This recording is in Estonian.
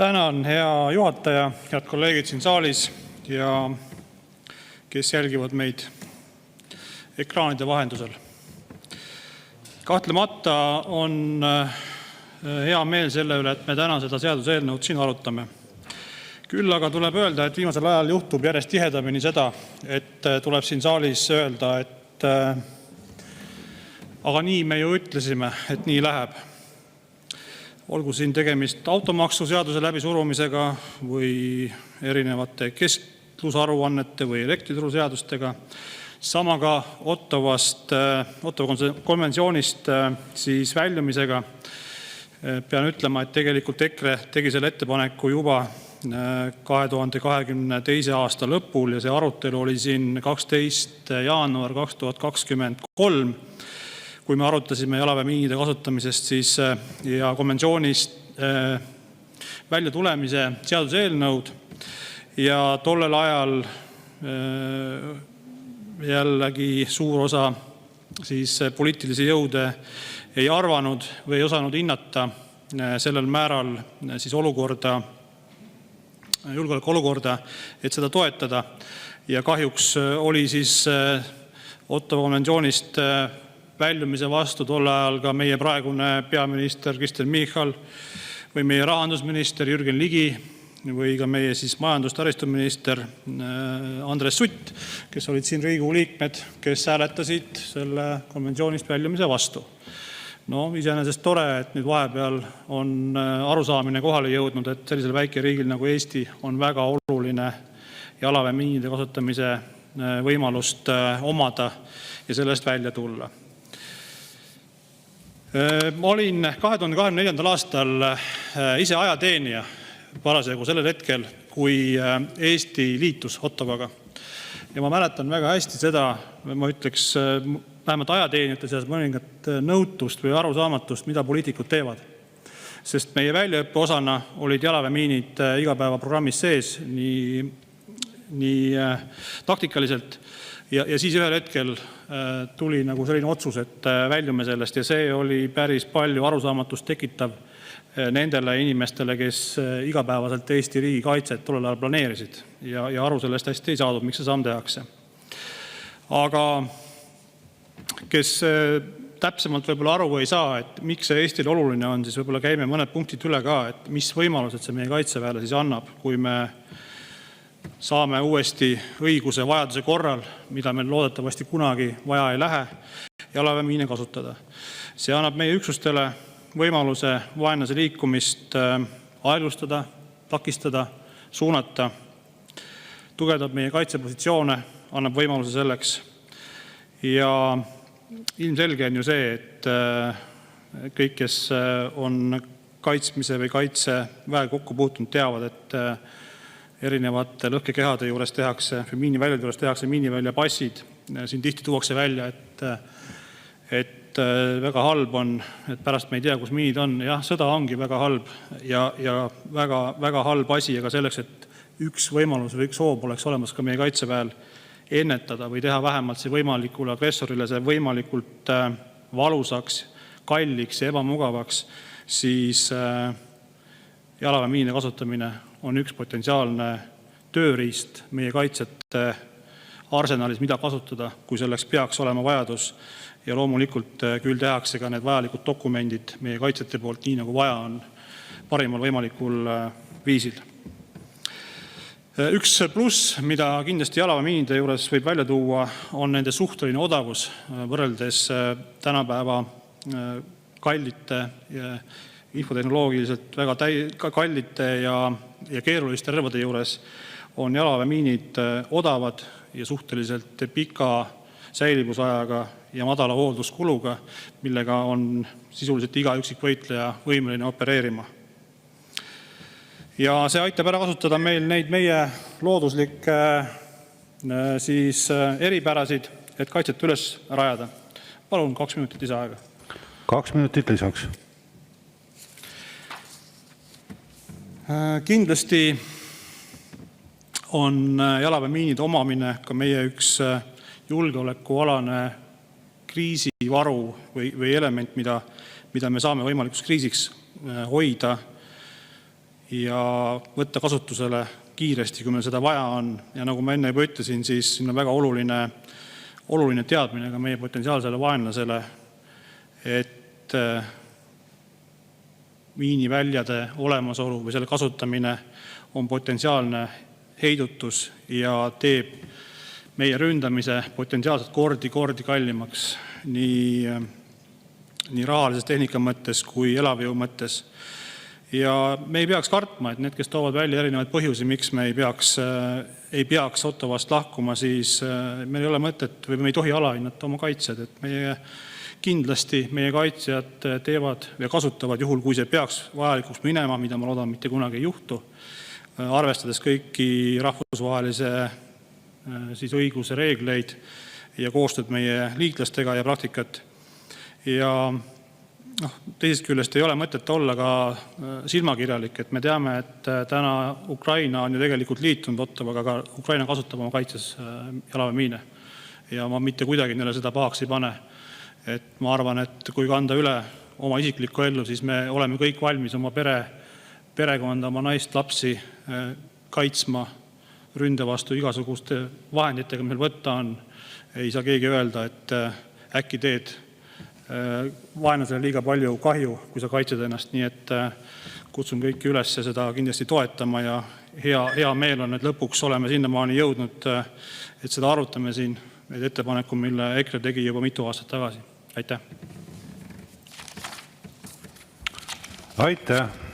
Tänan, hea juhataja, head kolleegid siin saalis ja kes jälgivad meid ekraanide vahendusel. Kahtlemata on hea meel selle üle, et me täna seda seaduseelnõud siin arutame. Küll aga tuleb öelda, et viimasel ajal juhtub järjest tihedamini seda, et tuleb siin saalis öelda, et aga nii me ju ütlesime, et nii läheb. Olgu siin tegemist automaksu seaduse läbisurumisega või erinevate kestlusaruannete või elektrituruseadustega. Sama ka Ottawa konventsioonist siis väljumisega. Pean ütlema, et tegelikult EKRE tegi selle ettepaneku juba 2022. aasta lõpul ja see arutelu oli siin 12. jaanuar 2023. Kui me arutasime jalaväemiinide kasutamisest siis ja konventsioonist välja tulemise seaduseelnõud ja tollel ajal jällegi suur osa siis poliitilisi jõude ei arvanud või ei osanud hinnata sellel määral siis julgeolekuolukorda, et seda toetada. Ja kahjuks oli siis Ottawa konventsioonist väljumise vastu tol ajal ka meie praegune peaminister Kristen Michal või meie rahandusminister Jürgen Ligi või ka meie siis majandus- ja taristuminister Andres Sutt, kes olid siin Riigikogu liikmed, kes hääletasid selle konventsioonist väljumise vastu. No iseenesest tore, et nüüd vahepeal on arusaamine kohale jõudnud, et sellisel väikeriigil nagu Eesti on väga oluline jalaväemiinide kasutamise võimalust omada ja sellest välja tulla. Ma olin 2024. aastal ise ajateenija parasjagu sellel hetkel, kui Eesti liitus Ottawaga. Ja ma mäletan väga hästi seda, ma ütleks, vähemalt ajateenijate seas mõningat nõutust või arusaamatust, mida poliitikud teevad. Sest meie väljaõppe osana olid jalaväemiinid igapäevaprogrammis sees nii taktikaliselt. Ja siis ühel hetkel tuli nagu selline otsus, et väljume sellest ja see oli päris palju arusaamatust tekitav nendele inimestele, kes igapäevaselt Eesti riigi kaitset tollel ajal planeerisid ja aru sellest hästi ei saadud, miks see samm tehakse. Aga kes täpsemalt võib-olla aru ei saa, et miks see Eestile oluline on, siis võib-olla käime mõned punktid üle ka, et mis võimalused see meie kaitseväele siis annab, kui me saame uuesti õiguse vajaduse korral, mida meil loodetavasti kunagi vaja ei lähe, jalaväemiine kasutada. See annab meie üksustele võimaluse vaenlase liikumist aeglustada, takistada, suunata, tugevdab meie kaitsepositsioone, annab võimaluse selleks. Ja ilmselge on ju see, et kõik, kes on kaitsmise või kaitseväe kokku puutunud, teavad, et erinevate lõhkekehade juures tehakse, miiniväljade juures tehakse miiniväljapassid. Siin tihti tuuakse välja, et väga halb on, et pärast me ei tea, kus miinid on. Jah, sõda ongi väga halb ja väga, väga halb asi, aga selleks, et üks võimalus või üks hoob oleks olemas ka meie kaitseväel ennetada või teha vähemalt see võimalikule agressorile see võimalikult valusaks, kalliks ja ebamugavaks, siis jalaväemiinide kasutamine on üks potentsiaalne tööriist meie kaitsete arsenalis, mida kasutada, kui selleks peaks olema vajadus. Ja loomulikult küll tehakse ka need vajalikud dokumendid meie kaitsete poolt nii, nagu vaja on parimal võimalikul viisil. Üks pluss, mida kindlasti jalaväemiinide juures võib välja tuua, on nende suhteline odavus võrreldes tänapäeva kallite ja infotehnoloogiliselt väga kallite ja keeruliste relvade juures on jalaväemiinid odavad ja suhteliselt pika säilivusajaga ja madala hoolduskuluga, millega on sisuliselt iga üksik võitleja võimeline opereerima. Ja see aitab ära kasutada meil neid meie looduslikke siis eripärasid, et kaitset üles rajada. Palun 2 minutit lisaaega. 2 minutit lisaks. Kindlasti on jalaväemiinide omamine ka meie üks julgeolekualane kriisivaru või element, mida me saame võimalikuks kriisiks hoida ja võtta kasutusele kiiresti, kui meil seda vaja on. Ja nagu ma enne juba ütlesin, siis siin on väga oluline teadmine ka meie potentsiaalsele vaenlasele, et miiniväljade olemasolu või selle kasutamine on potentsiaalne heidutus ja teeb meie ründamise potentsiaalselt kordi kallimaks nii rahalises tehnika mõttes kui elavjõu mõttes. Ja me ei peaks kartma, et need, kes toovad välja erinevaid põhjusi, miks me ei peaks Ottawast lahkuma, siis meil ei ole mõtet või me ei tohi alahinnata oma kaitsjad. Et kindlasti meie kaitsjad teevad ja kasutavad juhul, kui see peaks vajalikuks minema, mida ma loodan mitte kunagi ei juhtu, arvestades kõiki rahvusvahelise õiguse reegleid ja koostööd meie liitlastega ja praktikat. Ja teisest küljest ei ole mõtet olla ka silmakirjalik, et me teame, et täna Ukraina on ju tegelikult liitunud Ottawaga, aga Ukraina kasutab oma kaitses jalaväemiine ja ma mitte kuidagi neile seda pahaks ei pane. Et ma arvan, et kui kanda üle oma isiklikku ellu, siis me oleme kõik valmis oma perekonda, oma naist, lapsi kaitsma ründe vastu igasuguste vahenditega, meil võtta on. Ei saa keegi öelda, et äkki teed vaenlasele liiga palju kahju, kui sa kaitsed ennast. Nii et kutsun kõiki üles seda kindlasti toetama ja hea meel on, et lõpuks oleme sinnamaani jõudnud, et seda arutame siin, need ettepaneku, mille EKRE tegi juba mitu aastat tagasi. Aitäh! Aitäh!